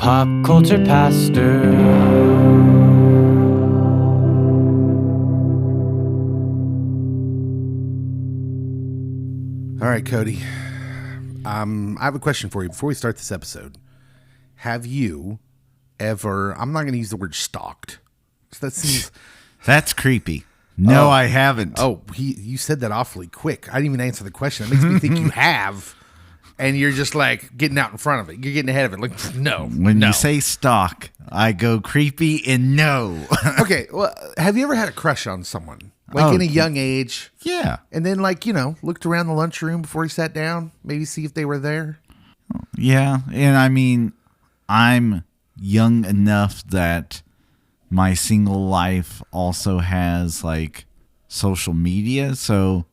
Pop culture pastor. All right, Cody. I have a question for you before we start this episode. Have you ever, I'm not going to use the word stalked. That seems... That's creepy. No, I haven't. You said that awfully quick. I didn't even answer the question. That makes me think you have, and you're just like getting out in front of it. You're getting ahead of it. Like, no. When you say stalk, I go creepy and no. Okay, well, have you ever had a crush on someone? Like in a young age? Yeah. And then looked around the lunchroom before he sat down, maybe see if they were there? Yeah, and I mean, I'm young enough that my single life also has like social media, so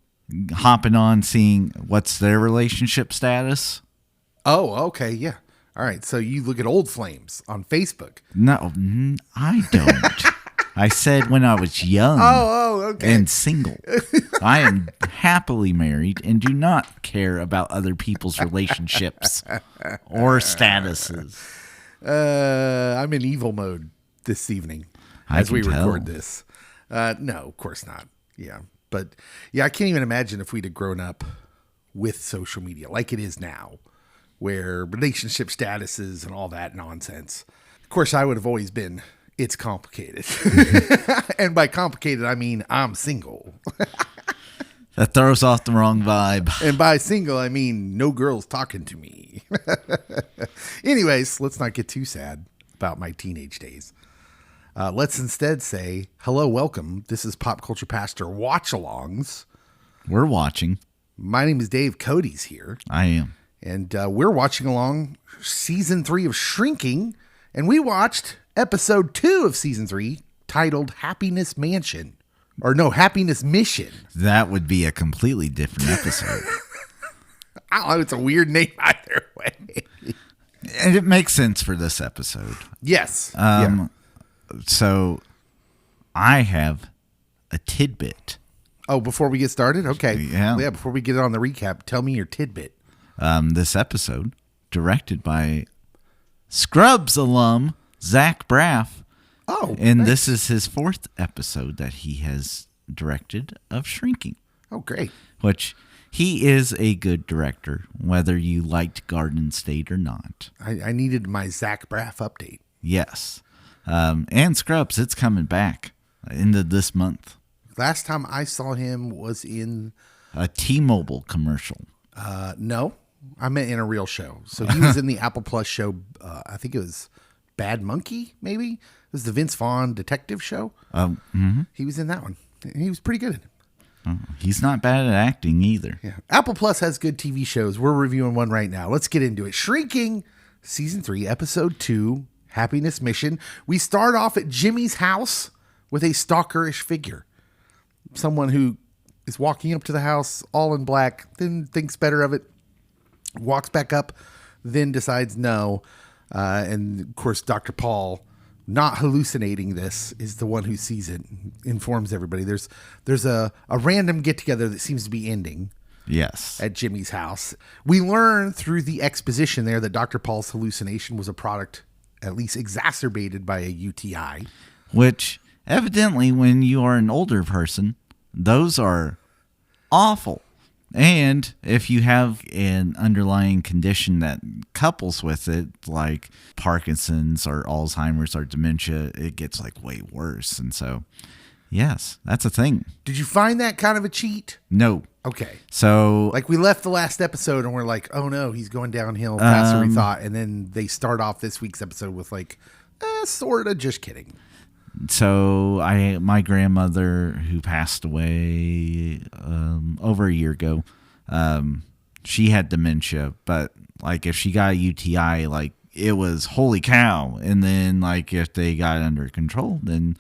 hopping on, seeing what's their relationship status. Oh, okay, yeah. All right, so you look at old flames on Facebook. No, I don't. I said when I was young okay. and single. I am happily married and do not care about other people's relationships or statuses. I'm in evil mode this evening as we record this. No, of course not. Yeah. But yeah, I can't even imagine if we'd have grown up with social media like it is now, where relationship statuses and all that nonsense. Of course, I would have always been, it's complicated. And by complicated, I mean I'm single. That throws off the wrong vibe. And by single, I mean no girls talking to me. Anyways, let's not get too sad about my teenage days. Let's instead say, hello, welcome. This is Pop Culture Pastor Watch-Alongs. We're watching. My name is Dave. Cody's here. I am. And we're watching along Season 3 of Shrinking. And we watched Episode 2 of Season 3 titled Happiness Mansion. Or no, Happiness Mission. That would be a completely different episode. I don't know. It's a weird name either way. And it makes sense for this episode. Yes. So I have a tidbit. Oh, before we get started? Okay. Yeah. Before we get on the recap, tell me your tidbit. This episode, directed by Scrubs alum Zach Braff. Oh, and nice. This is his fourth episode that he has directed of Shrinking. Oh, great. Which he is a good director, whether you liked Garden State or not. I needed my Zach Braff update. Yes. And Scrubs, it's coming back into this month. Last time I saw him was in a T-Mobile commercial. No, I meant in a real show. So he was in the Apple Plus show. I think it was Bad Monkey, maybe. It was the Vince Vaughn detective show. He was in that one. He was pretty good. He's not bad at acting either. Yeah. Apple Plus has good TV shows. We're reviewing one right now. Let's get into it. Shrinking, Season 3, Episode 2, Happiness Mission. We start off at Jimmy's house with a stalkerish figure. Someone who is walking up to the house all in black, then thinks better of it, walks back up, then decides no. And of course, Dr. Paul, not hallucinating this, is the one who sees it, informs everybody. There's a random get-together that seems to be ending. Yes. At Jimmy's house. We learn through the exposition there that Dr. Paul's hallucination was a product at least exacerbated by a UTI. Which, evidently, when you are an older person, those are awful. And if you have an underlying condition that couples with it, like Parkinson's or Alzheimer's or dementia, it gets like way worse. And so, yes, that's a thing. Did you find that kind of a cheat? No. Okay. So, like, we left the last episode and we're like, oh no, he's going downhill faster than we thought. And then they start off this week's episode with like, sort of, just kidding. So my grandmother, who passed away over a year ago, she had dementia. But like if she got a UTI, like it was holy cow. And then like if they got it under control, then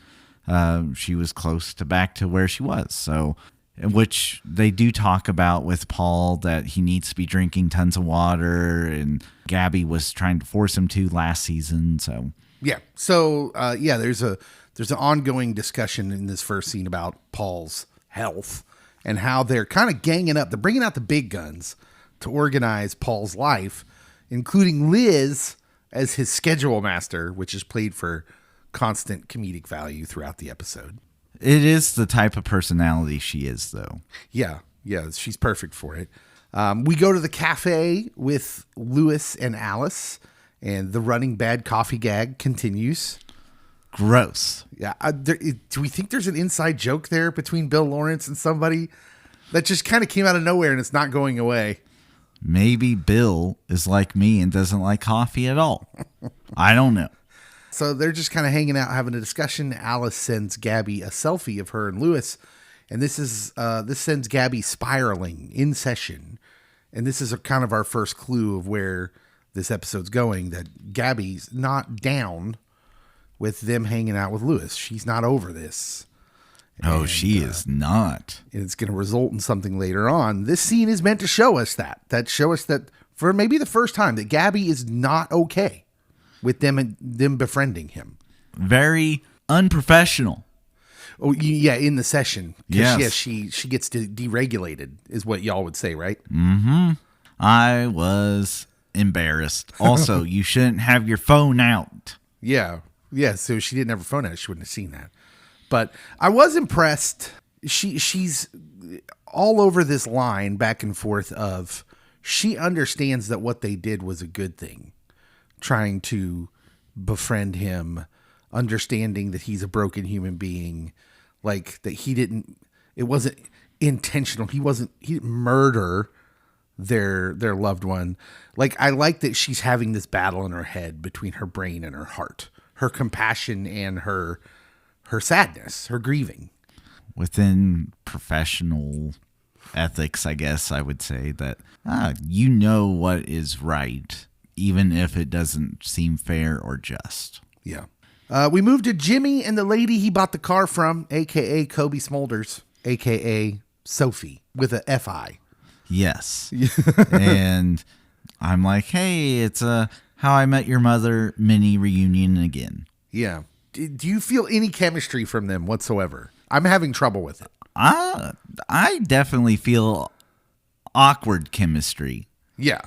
she was close to back to where she was. So, which they do talk about with Paul, that he needs to be drinking tons of water, and Gaby was trying to force him to last season. So yeah. So there's an ongoing discussion in this first scene about Paul's health and how they're kind of ganging up. They're bringing out the big guns to organize Paul's life, including Liz as his schedule master, which is played for constant comedic value throughout the episode. It is the type of personality she is, though. Yeah, she's perfect for it. We go to the cafe with Lewis and Alice, and the running bad coffee gag continues. Gross. Yeah. Do we think there's an inside joke there between Bill Lawrence and somebody that just kind of came out of nowhere and it's not going away? Maybe Bill is like me and doesn't like coffee at all. I don't know. So they're just kind of hanging out, having a discussion. Alice sends Gaby a selfie of her and Lewis, and this sends Gaby spiraling in session. And this is kind of our first clue of where this episode's going, that Gaby's not down with them hanging out with Lewis. She's not over this. Oh, she is not. And it's going to result in something later on. This scene is meant to show us that for maybe the first time, that Gaby is not okay with them befriending him. Very unprofessional. Oh, yeah, in the session. Yes. Yeah, she gets deregulated, is what y'all would say, right? Mm-hmm. I was embarrassed. Also, you shouldn't have your phone out. Yeah, so she didn't have her phone out. She wouldn't have seen that. But I was impressed. She's all over this line back and forth of she understands that what they did was a good thing. Trying to befriend him, understanding that he's a broken human being, like that it wasn't intentional. He didn't murder their loved one. Like, I like that she's having this battle in her head between her brain and her heart, her compassion and her sadness, her grieving. Within professional ethics, I guess I would say that you know what is right, even if it doesn't seem fair or just. Yeah. We moved to Jimmy and the lady he bought the car from, a.k.a. Kobe Smulders, a.k.a. Sofi, with a F-I. Yes. And I'm like, hey, it's a How I Met Your Mother mini reunion again. Yeah. Do you feel any chemistry from them whatsoever? I'm having trouble with it. I definitely feel awkward chemistry. Yeah.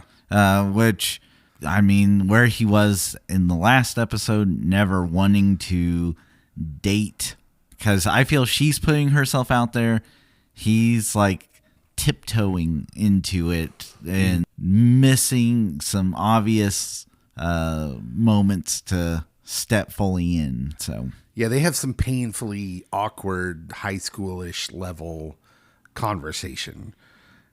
Which, I mean, where he was in the last episode, never wanting to date, because I feel she's putting herself out there. He's like tiptoeing into it and missing some obvious moments to step fully in. So yeah, they have some painfully awkward high schoolish level conversation,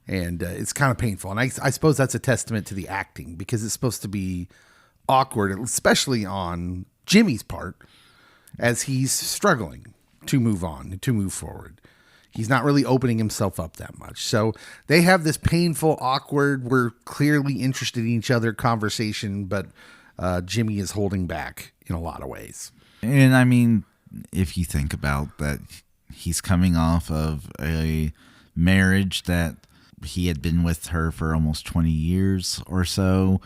and it's kind of painful. And I suppose that's a testament to the acting, because it's supposed to be awkward, especially on Jimmy's part, as he's struggling to move on, to move forward. He's not really opening himself up that much. So they have this painful, awkward, we're clearly interested in each other conversation, but Jimmy is holding back in a lot of ways. And I mean, if you think about that, he's coming off of a marriage that he had been with her for almost 20 years or so.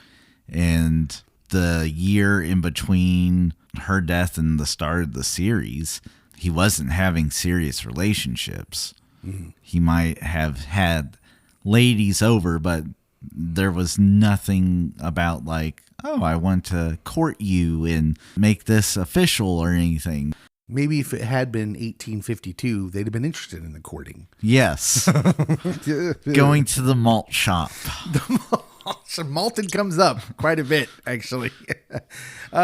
And the year in between her death and the start of the series, he wasn't having serious relationships. Mm-hmm. He might have had ladies over, but there was nothing about like, oh, I want to court you and make this official or anything. Maybe if it had been 1852, they'd have been interested in the courting. Yes. Going to the malt shop. Malton comes up quite a bit, actually.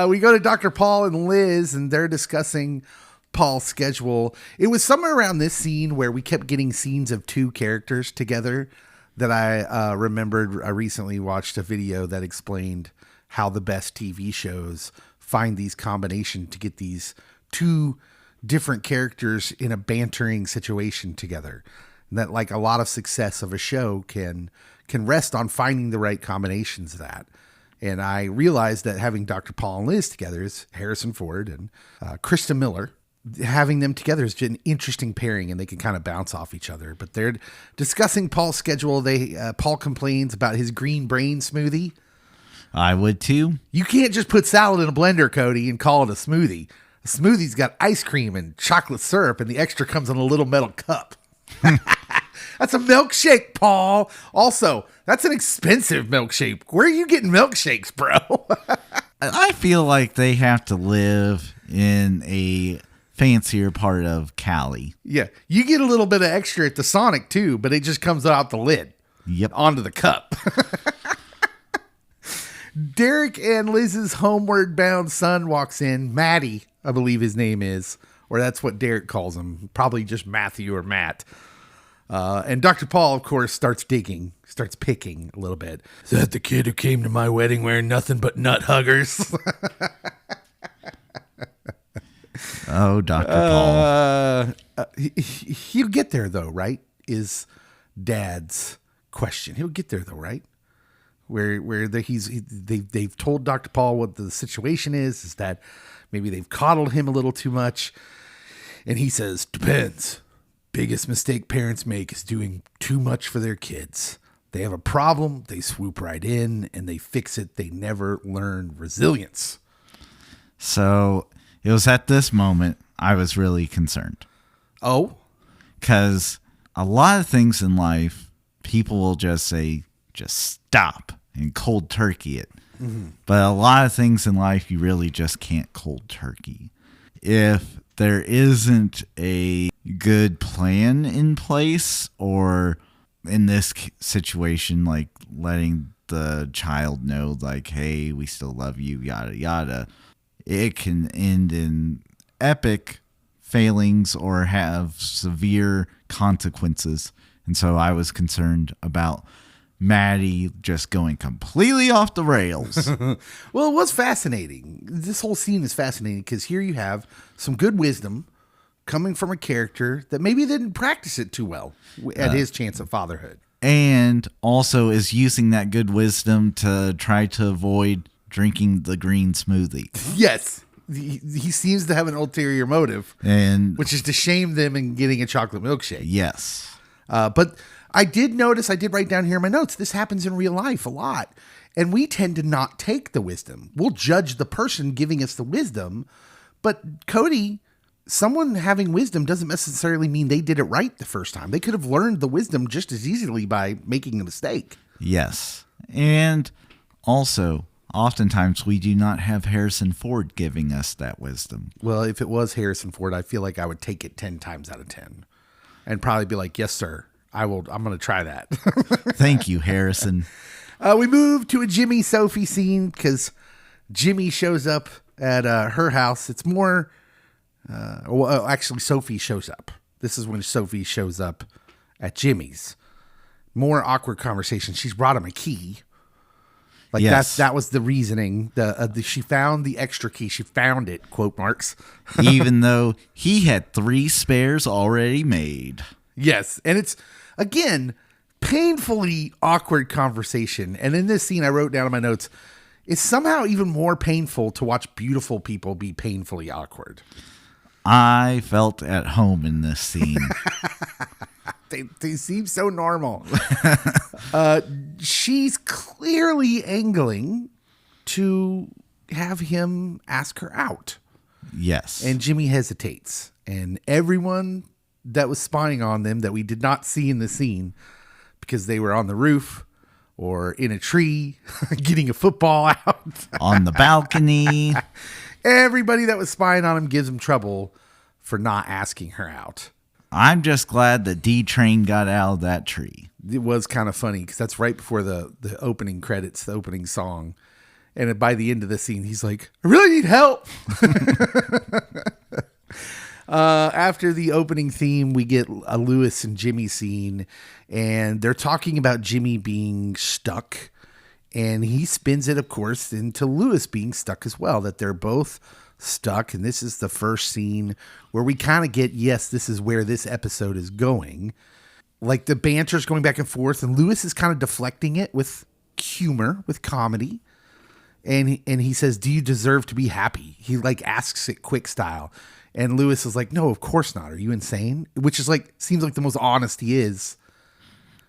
We go to Dr. Paul and Liz, and they're discussing Paul's schedule. It was somewhere around this scene where we kept getting scenes of two characters together that I remembered. I recently watched a video that explained how the best TV shows find these combinations to get these two different characters in a bantering situation together. And that, like, a lot of success of a show can rest on finding the right combinations of that. And I realized that having Dr. Paul and Liz together is Harrison Ford and Krista Miller. Having them together is just an interesting pairing, and they can kind of bounce off each other. But they're discussing Paul's schedule. Paul complains about his green brain smoothie. I would too. You can't just put salad in a blender, Cody, and call it a smoothie. A smoothie's got ice cream and chocolate syrup, and the extra comes in a little metal cup. That's a milkshake, Paul. Also, that's an expensive milkshake. Where are you getting milkshakes, bro? I feel like they have to live in a fancier part of Cali. Yeah, you get a little bit of extra at the Sonic too, but it just comes out the lid. Yep. Onto the cup. Derek and Liz's homeward bound son walks in. Matty, I believe his name is, or that's what Derek calls him. Probably just Matthew or Matt. And Dr. Paul, of course, starts picking a little bit. Is that the kid who came to my wedding wearing nothing but nut huggers? Oh, Dr. Paul. He'll get there, though, right? Is Dad's question. He'll get there, though, right? Where they've told Dr. Paul what the situation is that maybe they've coddled him a little too much. And he says, depends. Biggest mistake parents make is doing too much for their kids. They have a problem, they swoop right in, and they fix it. They never learn resilience. So it was at this moment I was really concerned. Oh? Because a lot of things in life, people will just say, just stop and cold turkey it. Mm-hmm. But a lot of things in life, you really just can't cold turkey. If there isn't a good plan in place, or in this situation, like letting the child know, like, hey, we still love you, yada, yada, it can end in epic failings or have severe consequences. And so I was concerned about Maddie just going completely off the rails. Well, it was fascinating. This whole scene is fascinating because here you have some good wisdom coming from a character that maybe didn't practice it too well at his chance at fatherhood. And also is using that good wisdom to try to avoid drinking the green smoothie. Yes. He seems to have an ulterior motive, which is to shame them in getting a chocolate milkshake. Yes. But I did write down here in my notes, this happens in real life a lot. And we tend to not take the wisdom. We'll judge the person giving us the wisdom. But Cody, someone having wisdom doesn't necessarily mean they did it right the first time. They could have learned the wisdom just as easily by making a mistake. Yes. And also, oftentimes we do not have Harrison Ford giving us that wisdom. Well, if it was Harrison Ford, I feel like I would take it 10 times out of 10 and probably be like, yes, sir, I'm going to try that. Thank you, Harrison. We move to a Jimmy Sofi scene because Jimmy shows up at her house. It's more, actually Sofi shows up. This is when Sofi shows up at Jimmy's. More awkward conversation. She's brought him a key. Like yes. that was the reasoning. She found the extra key. She found it, quote marks. Even though he had 3 spares already made. Yes. And it's, again, painfully awkward conversation. And in this scene, I wrote down in my notes, it's somehow even more painful to watch beautiful people be painfully awkward. I felt at home in this scene. They seem so normal. She's clearly angling to have him ask her out. Yes. And Jimmy hesitates. And everyone that was spying on them that we did not see in the scene because they were on the roof or in a tree getting a football out. On the balcony. Everybody that was spying on him gives him trouble for not asking her out. I'm just glad that D-Train got out of that tree. It was kind of funny because that's right before the opening credits, the opening song. And by the end of the scene, he's like, I really need help. After the opening theme, we get a Lewis and Jimmy scene. And they're talking about Jimmy being stuck. And he spins it, of course, into Lewis being stuck as well. That they're both stuck. And this is the first scene where we kind of get, yes, this is where this episode is going. Like the banter's going back and forth, and Lewis is kind of deflecting it with humor, with comedy. And he says, do you deserve to be happy? He like asks it quick style. And Lewis is like, no, of course not. Are you insane? Which is like, seems like the most honest he is.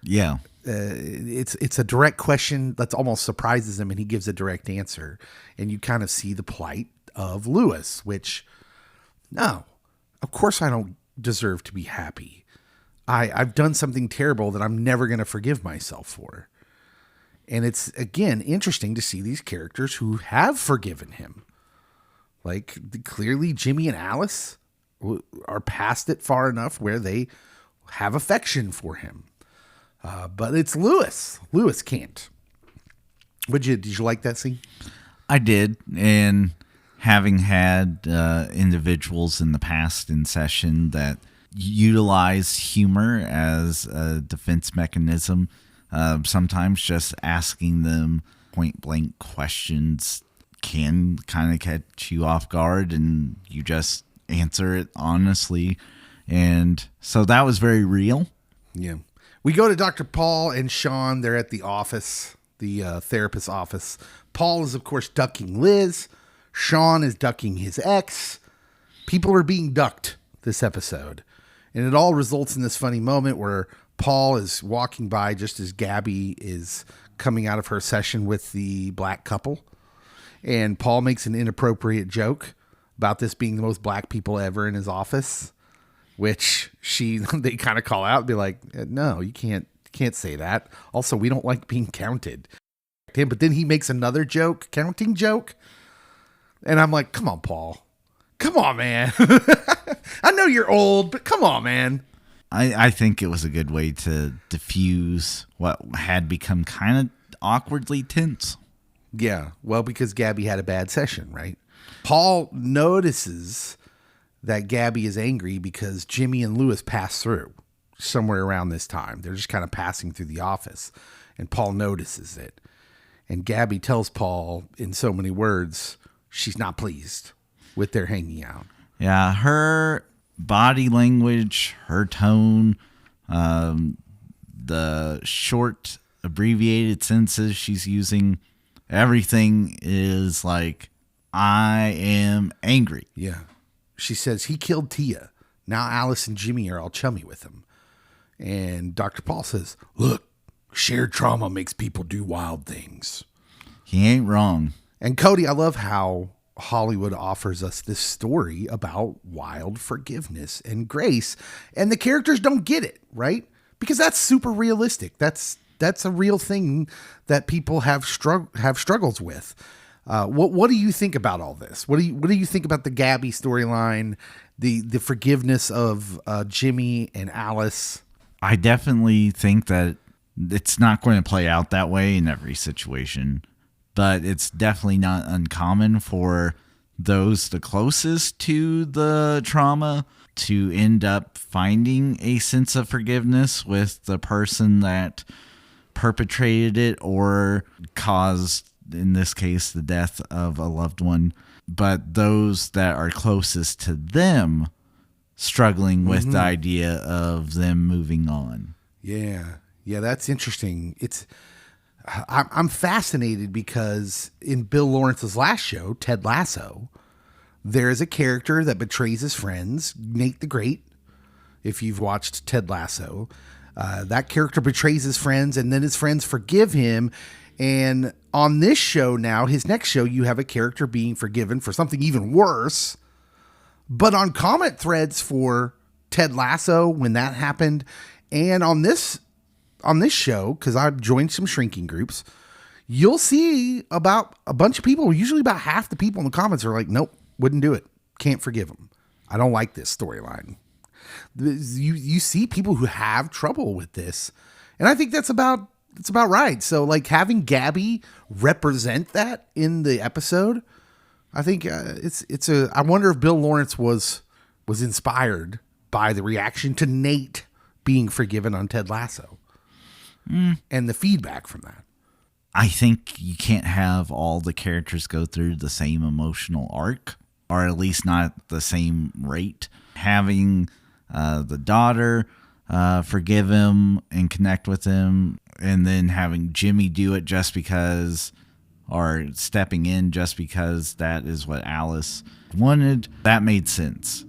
Yeah. It's a direct question that almost surprises him, and he gives a direct answer. And you kind of see the plight of Lewis, which, no, of course I don't deserve to be happy. I've done something terrible that I'm never going to forgive myself for. And it's, again, interesting to see these characters who have forgiven him. Like, clearly Jimmy and Alice are past it far enough where they have affection for him. But it's Lewis. Lewis can't. Did you like that scene? I did. And having had individuals in the past in session that utilize humor as a defense mechanism, sometimes just asking them point blank questions can kind of catch you off guard, and you just answer it honestly. And so that was very real. Yeah. We go to Dr. Paul and Sean. They're at the office, the therapist's office. Paul is, of course, ducking Liz. Sean is ducking his ex. People are being ducked this episode. And it all results in this funny moment where Paul is walking by just as Gaby is coming out of her session with the black couple. And Paul makes an inappropriate joke about this being the most black people ever in his office, which they kind of call out and be like, no, you can't say that. Also, we don't like being counted. But then he makes another counting joke. And I'm like, come on, Paul. Come on, man. I know you're old, but come on, man. I think it was a good way to diffuse what had become kind of awkwardly tense. Yeah, well, because Gaby had a bad session, right? Paul notices that Gaby is angry because Jimmy and Lewis pass through somewhere around this time. They're just kind of passing through the office, and Paul notices it. And Gaby tells Paul in so many words she's not pleased with their hanging out. Yeah, her body language, her tone, the short, abbreviated sentences she's using, everything is like, I am angry. Yeah. She says, he killed Tia. Now Alice and Jimmy are all chummy with him. And Dr. Paul says, look, shared trauma makes people do wild things. He ain't wrong. And Cody, I love how Hollywood offers us this story about wild forgiveness and grace, and the characters don't get it, right? Because that's super realistic. That's a real thing that people have struggles with. What do you think about all this? What do you think about the Gaby storyline, the forgiveness of Jimmy and Alice? I definitely think that it's not going to play out that way in every situation, but it's definitely not uncommon for those the closest to the trauma to end up finding a sense of forgiveness with the person that perpetrated it or caused, in this case, the death of a loved one. But those that are closest to them struggling with the idea of them moving on. Yeah, that's interesting. I'm fascinated because in Bill Lawrence's last show, Ted Lasso, there is a character that betrays his friends, Nate the Great. If you've watched Ted Lasso, that character betrays his friends, and then his friends forgive him. And on this show now, his next show, you have a character being forgiven for something even worse. But on comment threads for Ted Lasso, when that happened, and on this show, because I've joined some shrinking groups, you'll see about a bunch of people, usually about half the people in the comments are like, nope, wouldn't do it. Can't forgive him. I don't like this storyline. You see people who have trouble with this. And I think that's about right. So like having Gaby represent that in the episode, I think I wonder if Bill Lawrence was inspired by the reaction to Nate being forgiven on Ted Lasso. And the feedback from that. I think you can't have all the characters go through the same emotional arc, or at least not the same rate. Having the daughter forgive him and connect with him, and then having Jimmy do it just because, or stepping in just because that is what Alice wanted, that made sense.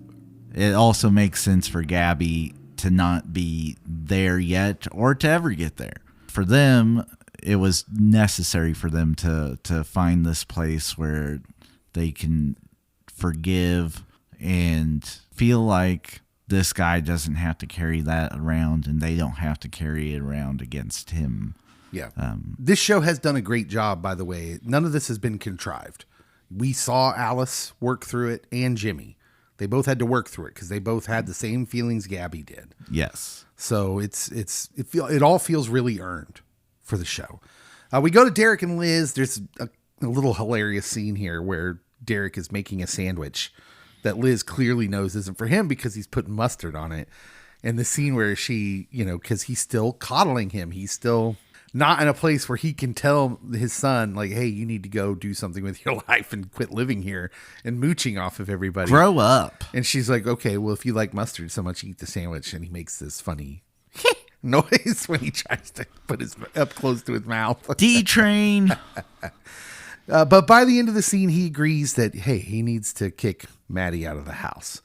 It also makes sense for Gaby to not be there yet or to ever get there. For them, it was necessary for them to find this place where they can forgive and feel like this guy doesn't have to carry that around and they don't have to carry it around against him. Yeah. This show has done a great job, by the way. None of this has been contrived. We saw Alice work through it and Jimmy. They both had to work through it because they both had the same feelings Gaby did. Yes. So it all feels really earned for the show. We go to Derek and Liz. There's a little hilarious scene here where Derek is making a sandwich that Liz clearly knows isn't for him because he's putting mustard on it. And the scene where she, because he's still coddling him. He's still not in a place where he can tell his son, like, hey, you need to go do something with your life and quit living here and mooching off of everybody. Grow up. And she's like, okay, well, if you like mustard so much, eat the sandwich. And he makes this funny noise when he tries to put his up close to his mouth. D-Train. But by the end of the scene, he agrees that, hey, he needs to kick Maddie out of the house.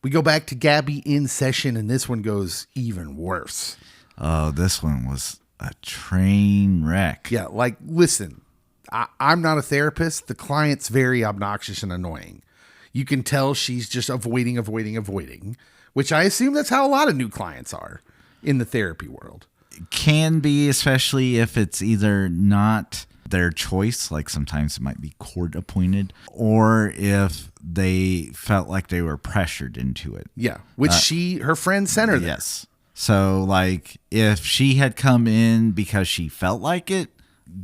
We go back to Gaby in session, and this one goes even worse. Oh, this one was a train wreck. Yeah, like, listen, I'm not a therapist. The client's very obnoxious and annoying. You can tell she's just avoiding, which I assume that's how a lot of new clients are in the therapy world. Can be, especially if it's either not their choice, like sometimes it might be court appointed, or if they felt like they were pressured into it. Yeah, which her friend sent her there. Yes. So, like, if she had come in because she felt like it,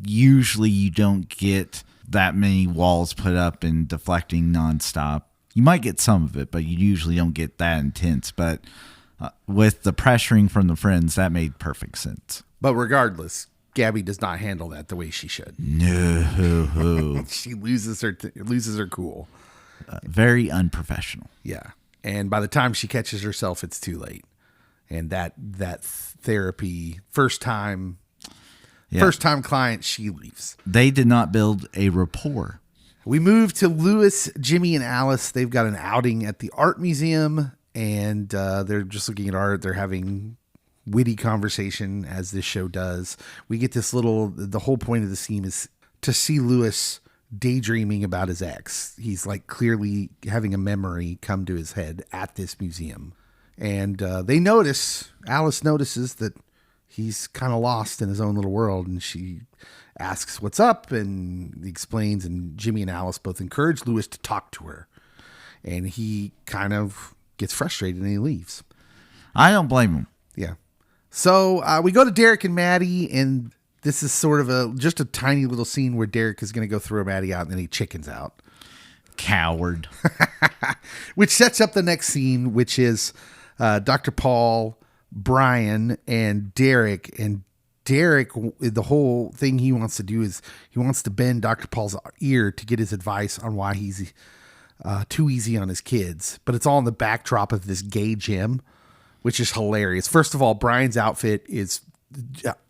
usually you don't get that many walls put up and deflecting nonstop. You might get some of it, but you usually don't get that intense. But with the pressuring from the friends, that made perfect sense. But regardless, Gaby does not handle that the way she should. No. She loses her cool. Very unprofessional. Yeah. And by the time she catches herself, it's too late. And that therapy, first time client, she leaves. They did not build a rapport. We move to Louis, Jimmy, and Alice. They've got an outing at the art museum, and they're just looking at art. They're having witty conversation, as this show does. We get the whole point of the scene is to see Louis daydreaming about his ex. He's like clearly having a memory come to his head at this museum. And Alice notices that he's kind of lost in his own little world, and she asks what's up and explains, and Jimmy and Alice both encourage Louis to talk to her. And he kind of gets frustrated and he leaves. I don't blame him. Yeah. So we go to Derek and Maddie, and this is sort of just a tiny little scene where Derek is going to go throw Maddie out, and then he chickens out. Coward. Which sets up the next scene, which is Dr. Paul, Brian, and Derek. And Derek, the whole thing he wants to do is he wants to bend Dr. Paul's ear to get his advice on why he's too easy on his kids. But it's all in the backdrop of this gay gym, which is hilarious. First of all, Brian's outfit is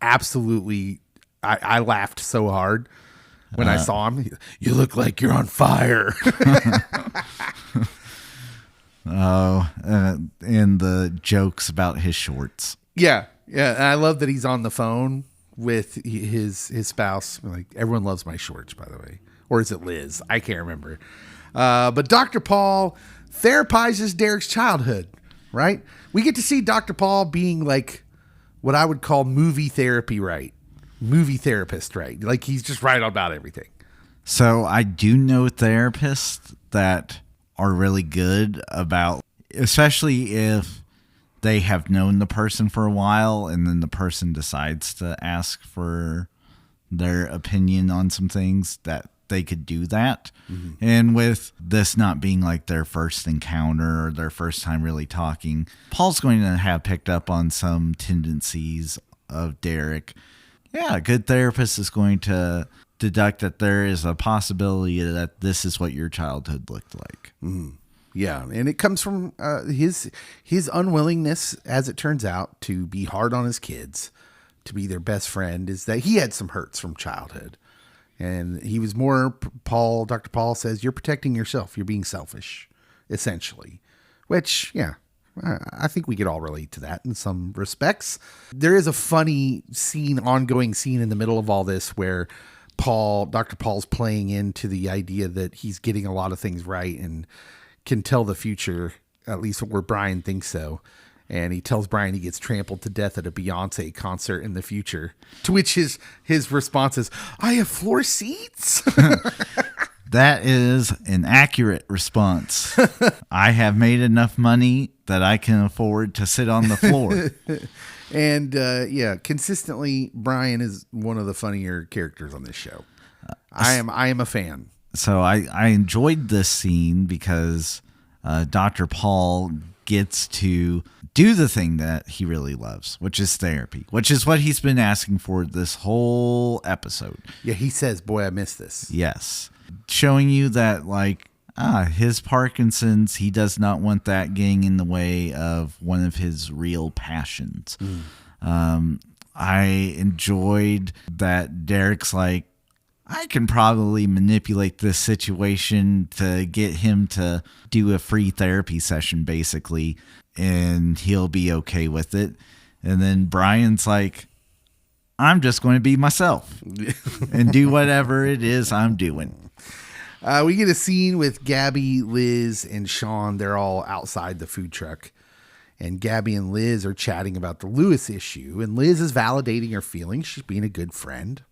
absolutely, I laughed so hard when I saw him. You look like you're on fire. And the jokes about his shorts. Yeah. And I love that he's on the phone with his spouse. Like, everyone loves my shorts, by the way. Or is it Liz? I can't remember. But Dr. Paul therapizes Derek's childhood, right? We get to see Dr. Paul being like what I would call movie therapist, right? Like, he's just right about everything. So I do know therapists that are really good about, especially if they have known the person for a while and then the person decides to ask for their opinion on some things, that they could do that. Mm-hmm. And with this not being like their first encounter or their first time really talking, Paul's going to have picked up on some tendencies of Derek. Yeah, a good therapist is going to deduct that there is a possibility that this is what your childhood looked like. Mm. Yeah, and it comes from his unwillingness, as it turns out, to be hard on his kids, to be their best friend, is that he had some hurts from childhood. And he was more, Dr. Paul says, you're protecting yourself. You're being selfish, essentially. Which, yeah, I think we could all relate to that in some respects. There is a funny ongoing scene in the middle of all this where Dr. Paul's playing into the idea that he's getting a lot of things right and can tell the future, at least where Brian thinks so. And he tells Brian he gets trampled to death at a Beyoncé concert in the future. To which his response is, I have floor seats? That is an accurate response. I have made enough money that I can afford to sit on the floor. And consistently, Brian is one of the funnier characters on this show. I am a fan. So I enjoyed this scene because Dr. Paul gets to do the thing that he really loves, which is therapy, which is what he's been asking for this whole episode. Yeah, he says, boy, I miss this. Yes. Showing you that, his Parkinson's, he does not want that getting in the way of one of his real passions. I enjoyed that Derek's like, I can probably manipulate this situation to get him to do a free therapy session, basically, and he'll be okay with it. And then Brian's like, I'm just going to be myself and do whatever it is I'm doing. We get a scene with Gaby, Liz, and Sean. They're all outside the food truck. And Gaby and Liz are chatting about the Lewis issue. And Liz is validating her feelings. She's being a good friend.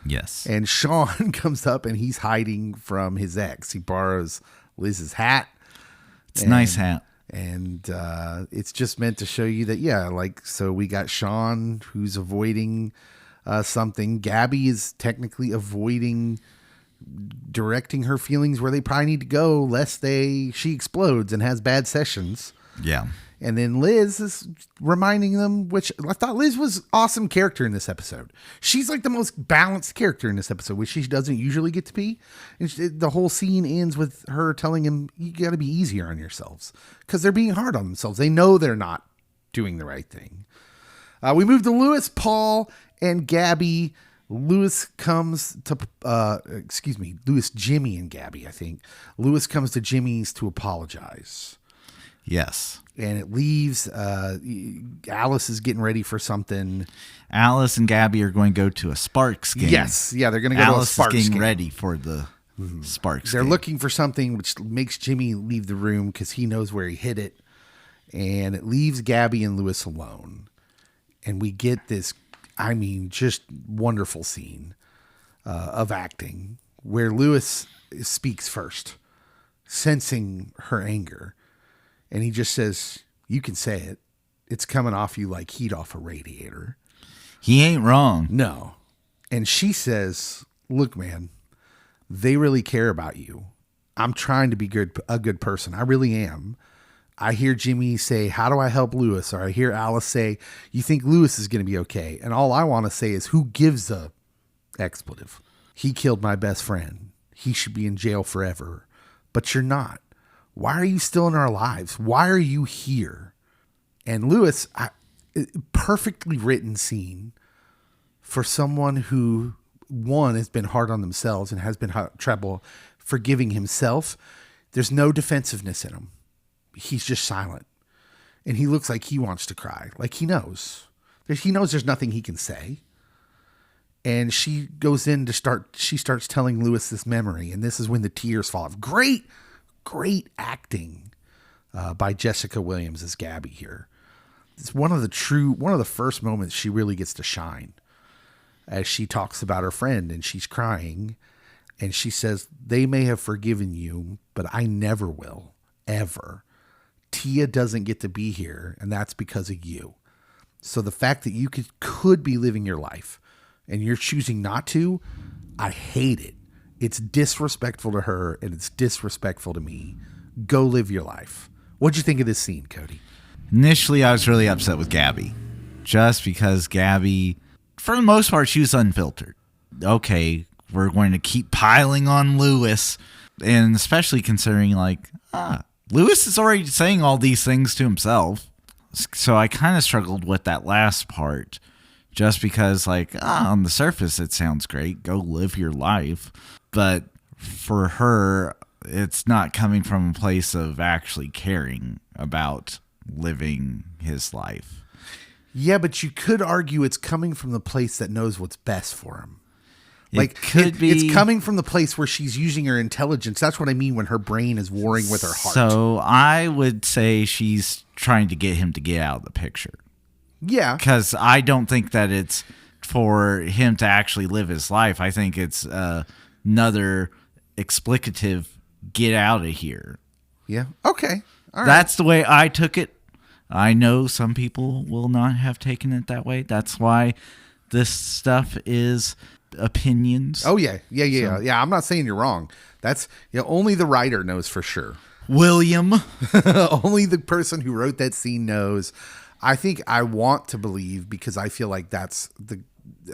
Yes. And Sean comes up and he's hiding from his ex. He borrows Liz's hat. It's a nice hat. And it's just meant to show you that, so we got Sean who's avoiding something. Gaby is technically avoiding directing her feelings where they probably need to go, lest she explodes and has bad sessions. Yeah. And then Liz is reminding them, which I thought Liz was awesome character in this episode. She's like the most balanced character in this episode, which she doesn't usually get to be. And the whole scene ends with her telling him, you got to be easier on yourselves because they're being hard on themselves. They know they're not doing the right thing. We move to Lewis, Paul, and Gaby. Lewis comes to, Lewis, Jimmy, and Gaby, I think. Lewis comes to Jimmy's to apologize. Yes. And it leaves, Alice is getting ready for something. Alice and Gaby are going to go to a Sparks game. Yes. Yeah, they're going to go Alice to a Sparks game. is getting ready for the Sparks They're game. looking for something which makes Jimmy leave the room because he knows where he hid it. And it leaves Gaby and Lewis alone. And we get this, just wonderful scene of acting where Lewis speaks first, sensing her anger. And he just says, you can say it. It's coming off you like heat off a radiator. He ain't wrong. No. And she says, look, man, they really care about you. I'm trying to be a good person. I really am. I hear Jimmy say, how do I help Lewis? Or I hear Alice say, you think Lewis is going to be okay. And all I want to say is, who gives a expletive? He killed my best friend. He should be in jail forever. But you're not. Why are you still in our lives? Why are you here? And Lewis, perfectly written scene for someone who, one, has been hard on themselves and has been trouble forgiving himself. There's no defensiveness in him. He's just silent. And he looks like he wants to cry. Like he knows. He knows there's nothing he can say. And she goes in she starts telling Lewis this memory. And this is when the tears fall off. Great acting by Jessica Williams as Gaby here. It's one of the first moments she really gets to shine as she talks about her friend and she's crying and she says, they may have forgiven you, but I never will, ever. Tia doesn't get to be here, and that's because of you. So the fact that you could be living your life and you're choosing not to, I hate it. It's disrespectful to her, and it's disrespectful to me. Go live your life. What'd you think of this scene, Cody? Initially, I was really upset with Gaby. Just because Gaby, for the most part, she was unfiltered. Okay, we're going to keep piling on Lewis. And especially considering, Lewis is already saying all these things to himself. So I kind of struggled with that last part. Just because, on the surface, it sounds great. Go live your life. But for her, it's not coming from a place of actually caring about living his life. Yeah, but you could argue it's coming from the place that knows what's best for him. Like could be. It's coming from the place where she's using her intelligence. That's what I mean when her brain is warring with her heart. So I would say she's trying to get him to get out of the picture. Yeah. Because I don't think that it's for him to actually live his life. I think it's another explicative get out of here. Yeah. Okay. All right. That's the way I took it. I know some people will not have taken it that way. That's why this stuff is opinions. Oh, yeah. Yeah. I'm not saying you're wrong. That's only the writer knows for sure. William. Only the person who wrote that scene knows. I think I want to believe because I feel like that's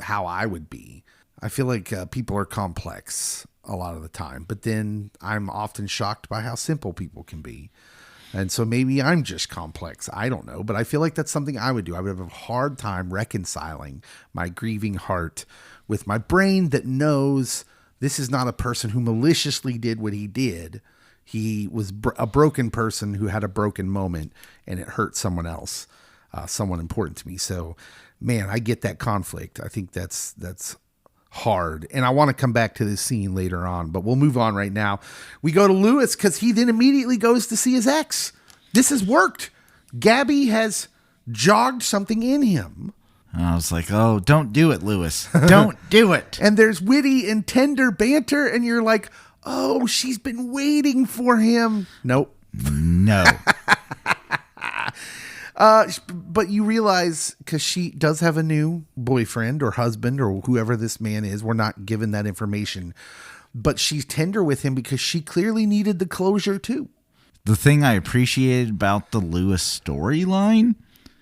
how I would be. I feel like people are complex a lot of the time, but then I'm often shocked by how simple people can be. And so maybe I'm just complex. I don't know, but I feel like that's something I would do. I would have a hard time reconciling my grieving heart with my brain that knows this is not a person who maliciously did what he did. He was a broken person who had a broken moment and it hurt someone else. Someone important to me. So, man, I get that conflict. I think that's hard. And I want to come back to this scene later on, but we'll move on right now. We go to Lewis because he then immediately goes to see his ex. This has worked. Gaby has jogged something in him. I was like, oh, don't do it, Lewis. Don't do it. And there's witty and tender banter, and you're like, oh, she's been waiting for him. Nope. No. But you realize, because she does have a new boyfriend or husband or whoever this man is, we're not given that information, but she's tender with him because she clearly needed the closure too. The thing I appreciated about the Lewis storyline,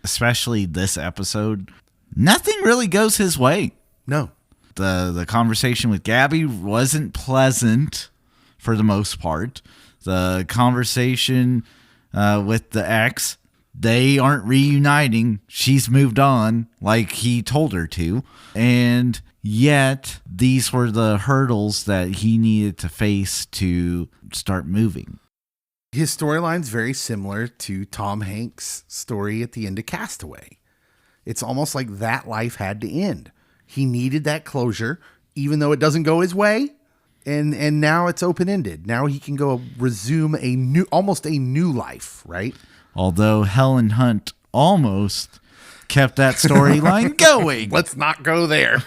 especially this episode, nothing really goes his way. No. The conversation with Gaby wasn't pleasant for the most part. The conversation with the ex, they aren't reuniting. She's moved on like he told her to. And yet these were the hurdles that he needed to face to start moving. His storyline's very similar to Tom Hanks' story at the end of Castaway. It's almost like that life had to end. He needed that closure, even though it doesn't go his way. And now it's open-ended. Now he can go resume almost a new life, right? Although Helen Hunt almost kept that storyline going. Let's not go there.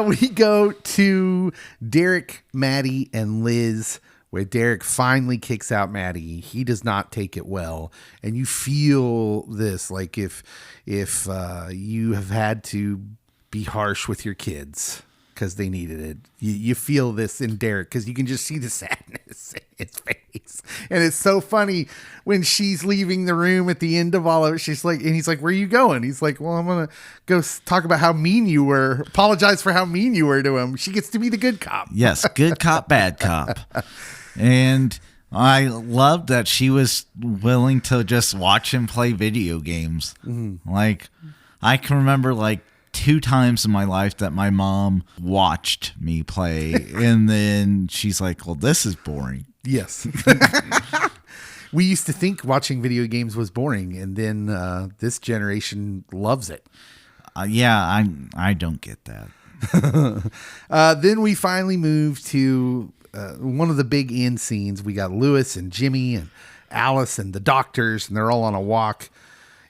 We go to Derek, Maddie, and Liz, where Derek finally kicks out Maddie. He does not take it well. And you feel this, like if you have had to be harsh with your kids because they needed it. You feel this in Derek because you can just see the sadness in his face. And it's so funny when she's leaving the room at the end of all of it. She's like, and he's like, where are you going? He's like, well, I'm going to go talk about how mean you were. Apologize for how mean you were to him. She gets to be the good cop. Yes, good cop, bad cop. And I loved that she was willing to just watch him play video games. Mm-hmm. Like, I can remember like 2 times in my life that my mom watched me play. And then she's like, well, this is boring. Yes. We used to think watching video games was boring. And then this generation loves it. Yeah, I don't get that. Then we finally move to one of the big end scenes. We got Lewis and Jimmy and Alice and the doctors, and they're all on a walk.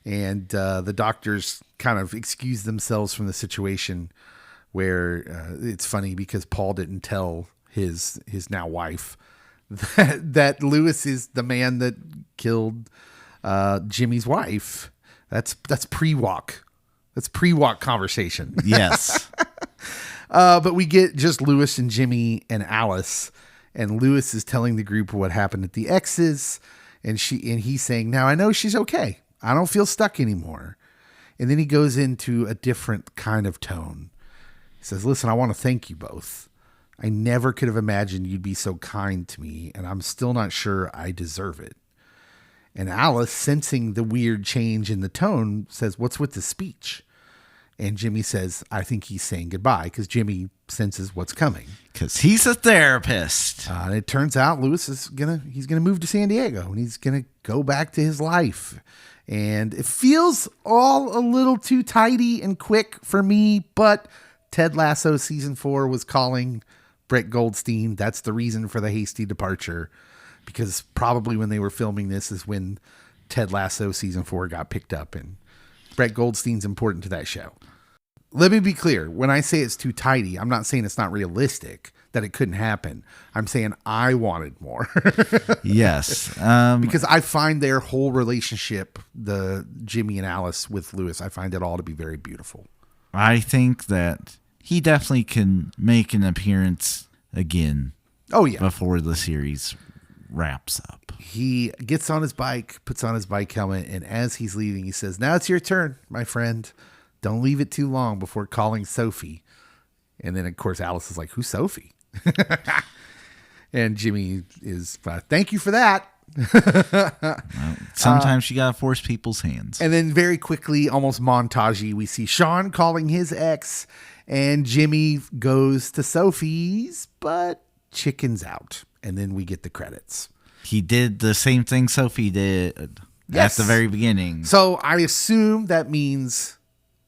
And the doctors kind of excuse themselves from the situation where it's funny because Paul didn't tell his now wife that Lewis is the man that killed Jimmy's wife. That's pre-walk. That's pre-walk conversation. Yes. But we get just Lewis and Jimmy and Alice, and Lewis is telling the group what happened at the exes, and he's saying, now I know she's okay. I don't feel stuck anymore. And then he goes into a different kind of tone. He says, listen, I want to thank you both. I never could have imagined you'd be so kind to me, and I'm still not sure I deserve it. And Alice, sensing the weird change in the tone, says, what's with the speech? And Jimmy says, I think he's saying goodbye, because Jimmy senses what's coming. Because he's a therapist. And it turns out Lewis is he's gonna move to San Diego, and he's gonna go back to his life. And it feels all a little too tidy and quick for me, but Ted Lasso season 4 was calling Brett Goldstein. That's the reason for the hasty departure, because probably when they were filming this is when Ted Lasso season 4 got picked up, and Brett Goldstein's important to that show. Let me be clear. When I say it's too tidy, I'm not saying it's not realistic, that it couldn't happen. I'm saying I wanted more. Yes. Because I find their whole relationship, the Jimmy and Alice with Lewis, I find it all to be very beautiful. I think that he definitely can make an appearance again. Oh, yeah. Before the series wraps up. He gets on his bike, puts on his bike helmet, and as he's leaving, he says, "Now it's your turn, my friend. Don't leave it too long before calling Sofi." And then, of course, Alice is like, "Who's Sofi?" And Jimmy is, "Thank you for that." Well, sometimes you gotta force people's hands. And then very quickly, almost montagey, we see Sean calling his ex, and Jimmy goes to Sofi's, but chickens out. And then we get the credits. He did the same thing Sofi did Yes. at the very beginning. So I assume that means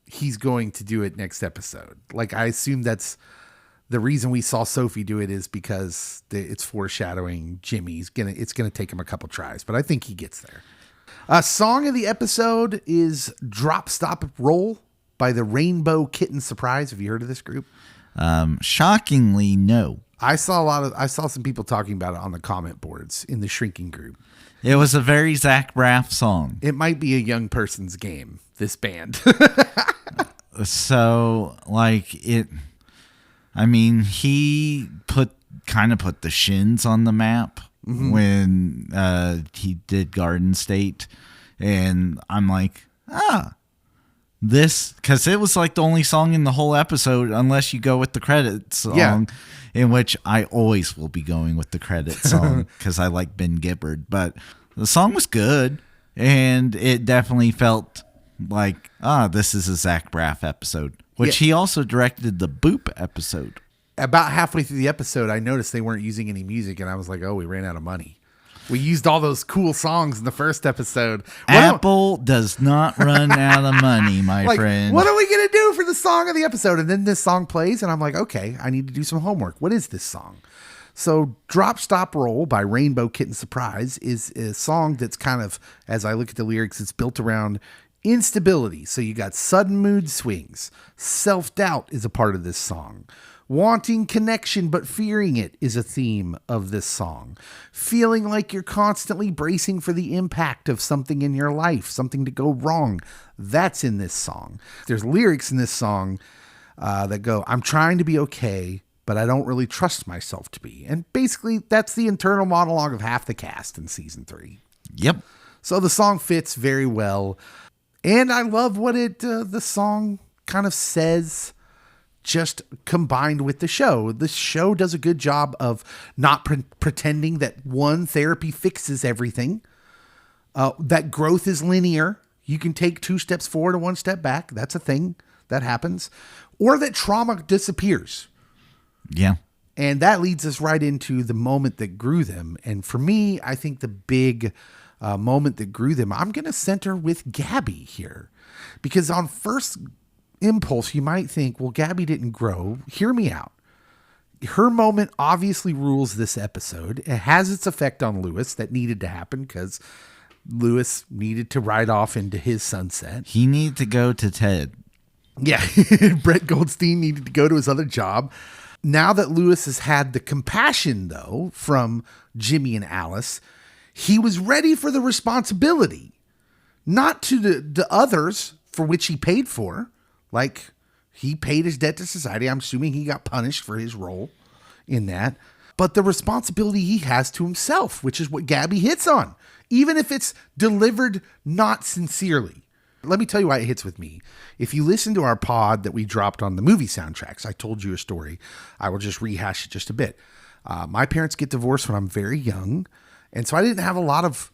he's going to do it next episode. Like, I assume that's the reason we saw Sofi do it, is because it's foreshadowing Jimmy's it's gonna take him a couple tries, but I think he gets there. Song of the episode is "Drop Stop Roll" by the Rainbow Kitten Surprise. Have you heard of this group? Shockingly, no. I saw some people talking about it on the comment boards in the Shrinking group. It was a very Zach Braff song. It might be a young person's game, this band. So, like, he kind of put the Shins on the map when he did Garden State. And I'm like, this, because it was like the only song in the whole episode, unless you go with the credits song, in which I always will be going with the credits song because I like Ben Gibbard. But the song was good, and it definitely felt like, this is a Zach Braff episode, which he also directed the Boop episode. About halfway through the episode, I noticed they weren't using any music, and I was like, we ran out of money. We used all those cool songs in the first episode. Apple does not run out of money, my friend. What are we going to do for the song of the episode? And then this song plays, and I'm like, okay, I need to do some homework. What is this song? So "Drop Stop Roll" by Rainbow Kitten Surprise is a song that's kind of, as I look at the lyrics, it's built around instability. So you got sudden mood swings. Self-doubt is a part of this song. Wanting connection but fearing it is a theme of this song. Feeling like you're constantly bracing for the impact of something in your life, something to go wrong. That's in this song. There's lyrics in this song that go, "I'm trying to be okay, but I don't really trust myself to be." And basically, that's the internal monologue of half the cast in season 3. Yep. So the song fits very well. And I love what the song kind of says, just combined with the show. The show does a good job of not pretending that one therapy fixes everything. That growth is linear. You can take 2 steps forward and 1 step back. That's a thing that happens. Or that trauma disappears. Yeah. And that leads us right into the moment that grew them. And for me, I think the big moment that grew them, I'm going to center with Gaby here. Because on first impulse, you might think, well, Gaby didn't grow. Hear me out. Her moment obviously rules this episode. It has its effect on Lewis that needed to happen because Lewis needed to ride off into his sunset. He needed to go to Ted. Yeah. Brett Goldstein needed to go to his other job. Now that Lewis has had the compassion, though, from Jimmy and Alice, he was ready for the responsibility. Not to the others for which he paid for. Like, he paid his debt to society. I'm assuming he got punished for his role in that. But the responsibility he has to himself, which is what Gaby hits on, even if it's delivered not sincerely. Let me tell you why it hits with me. If you listen to our pod that we dropped on the movie soundtracks, I told you a story. I will just rehash it just a bit. My parents get divorced when I'm very young. And so I didn't have a lot of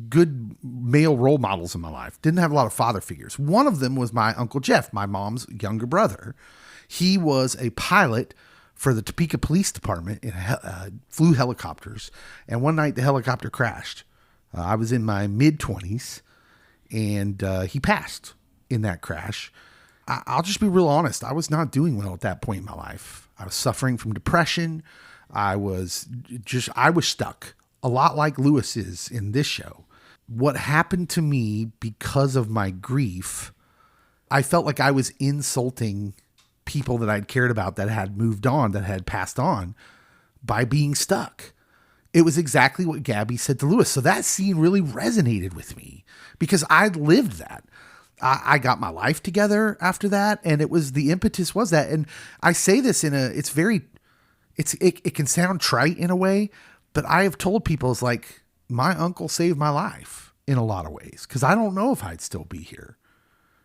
good male role models in my life. Didn't have a lot of father figures. One of them was my Uncle Jeff, my mom's younger brother. He was a pilot for the Topeka Police Department and flew helicopters. And one night the helicopter crashed. I was in my mid-20s and he passed in that crash. I'll just be real honest. I was not doing well at that point in my life. I was suffering from depression. I was stuck, a lot like Lewis is in this show. What happened to me because of my grief, I felt like I was insulting people that I'd cared about, that had moved on, that had passed on, by being stuck. It was exactly what Gaby said to Lewis. So that scene really resonated with me because I'd lived that. I got my life together after that, and it was the impetus was that. And I say this it can sound trite in a way, but I have told people, it's like, my uncle saved my life in a lot of ways, because I don't know if I'd still be here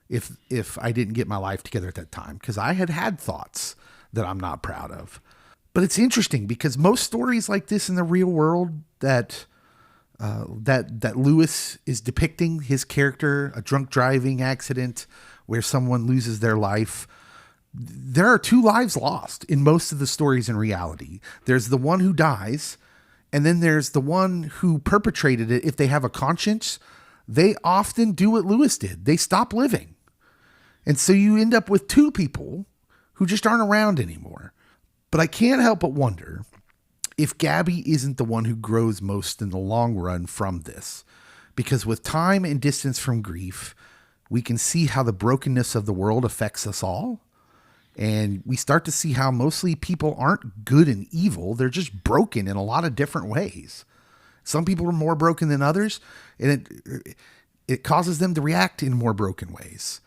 if I didn't get my life together at that time, because I had thoughts that I'm not proud of. But it's interesting because most stories like this in the real world that Lewis is depicting, his character, a drunk driving accident where someone loses their life, there are two lives lost in most of the stories in reality. There's the one who dies, and then there's the one who perpetrated it. If they have a conscience, they often do what Lewis did. They stop living. And so you end up with two people who just aren't around anymore. But I can't help but wonder if Gaby isn't the one who grows most in the long run from this. Because with time and distance from grief, we can see how the brokenness of the world affects us all. And we start to see how mostly people aren't good and evil. They're just broken in a lot of different ways. Some people are more broken than others, and it causes them to react in more broken ways.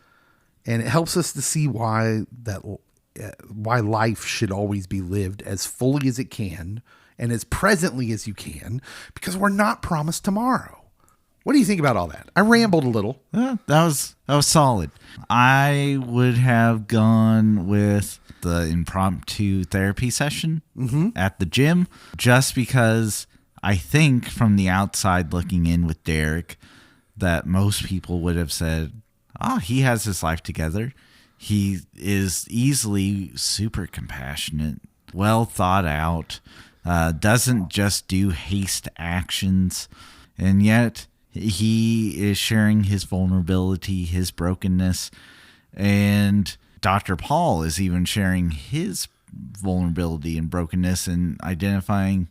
And it helps us to see why life should always be lived as fully as it can and as presently as you can, because we're not promised tomorrow. What do you think about all that? I rambled a little. That was solid. I would have gone with the impromptu therapy session at the gym, just because I think from the outside looking in with Derek that most people would have said, oh, he has his life together. He is easily super compassionate, well thought out, doesn't just do haste actions, and yet he is sharing his vulnerability, his brokenness, and Dr. Paul is even sharing his vulnerability and brokenness and identifying,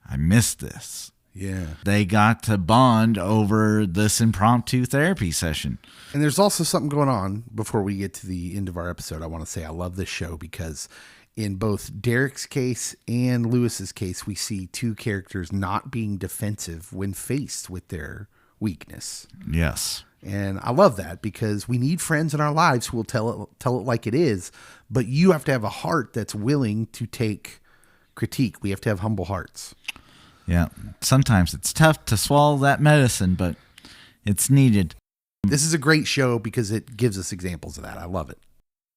I missed this. Yeah. They got to bond over this impromptu therapy session. And there's also something going on before we get to the end of our episode. I want to say I love this show because in both Derek's case and Lewis's case, we see two characters not being defensive when faced with their weakness. Yes. And I love that because we need friends in our lives who will tell it like it is, but you have to have a heart that's willing to take critique. We have to have humble hearts. Yeah. Sometimes it's tough to swallow that medicine, but it's needed. This is a great show because it gives us examples of that. I love it.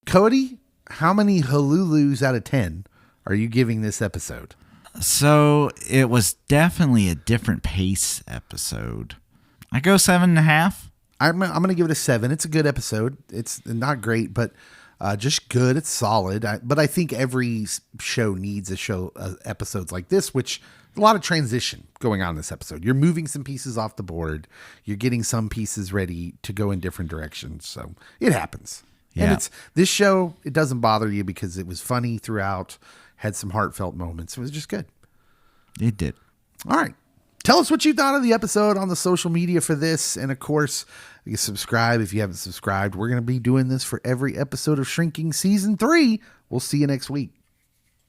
Cody, how many Halulus out of 10 are you giving this episode? So it was definitely a different pace episode. I go 7.5. I'm going to give it a 7. It's a good episode. It's not great, but just good. It's solid. But I think every show needs episodes like this, which a lot of transition going on in this episode. You're moving some pieces off the board. You're getting some pieces ready to go in different directions. So it happens. Yeah. And this show, it doesn't bother you because it was funny throughout, had some heartfelt moments. It was just good. It did. All right. Tell us what you thought of the episode on the social media for this. And of course, you can subscribe if you haven't subscribed. We're going to be doing this for every episode of Shrinking Season 3. We'll see you next week.